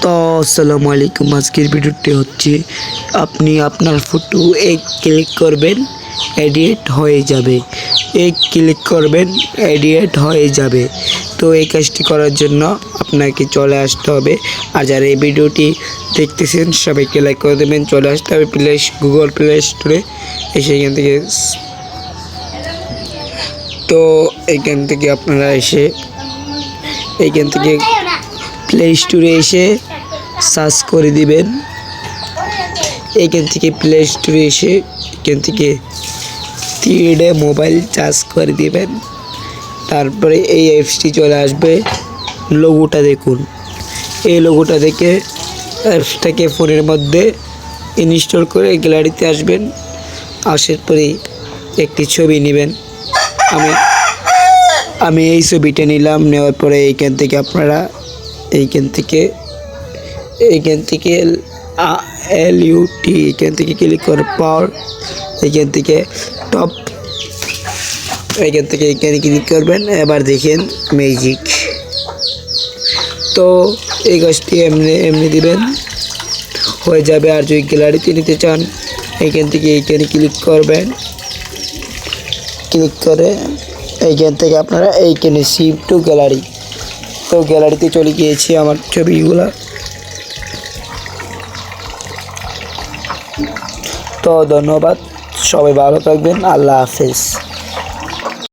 তো আসসালামু আলাইকুম। আজকের ভিডিওটি হচ্ছে আপনি আপনার ফটো ক্লিক করবেন, এডিট হয়ে যাবে। ক্লিক করবেন, এডিট হয়ে যাবে। তো এই কাজটি করার জন্য আপনাকে চলে আসতে হবে। আর যারা এই ভিডিওটি দেখতেছেন সবাইকে লাইক করে দেবেন। চলে আসতে হবে গুগল প্লে স্টোরে এসে এখান থেকে আপনারা এসে এইখান থেকে প্লে স্টোরে এসে সার্চ করে দিবেন। এইখান থেকে প্লে স্টোরে এসে এখান থেকে 3D মোবাইল চার্জ করে দিবেন। তারপরে এই অ্যাপসটি চলে আসবে। লোগোটা দেখুন, এই লোগোটা দেখে অ্যাপসটাকে ফোনের মধ্যে ইনস্টল করে গ্যালারিতে আসবেন। আসার পরে একটি ছবি নেবেন। আমি এই ছবিটা নিলাম। নেওয়ার পরে এইখান থেকে আপনারা এইখান থেকে LUT এখান থেকে ক্লিক করার পর এইখান থেকে টপ এখানে ক্লিক করবেন। এবার দেখেন ম্যাজিক। তো এই গাছটি এমনি দিবেন, হয়ে যাবে। আর যদি গ্যালারিতে নিতে চান এইখান থেকে এইখানে ক্লিক করবেন। ক্লিক করে এইখান থেকে আপনারা এইখানে শিফট টু গ্যালারি। তো গ্যালারিতে চলে গিয়েছি আমার ছবিগুলো। তো ধন্যবাদ, সবাই ভালো থাকবেন। আল্লাহ হাফেজ।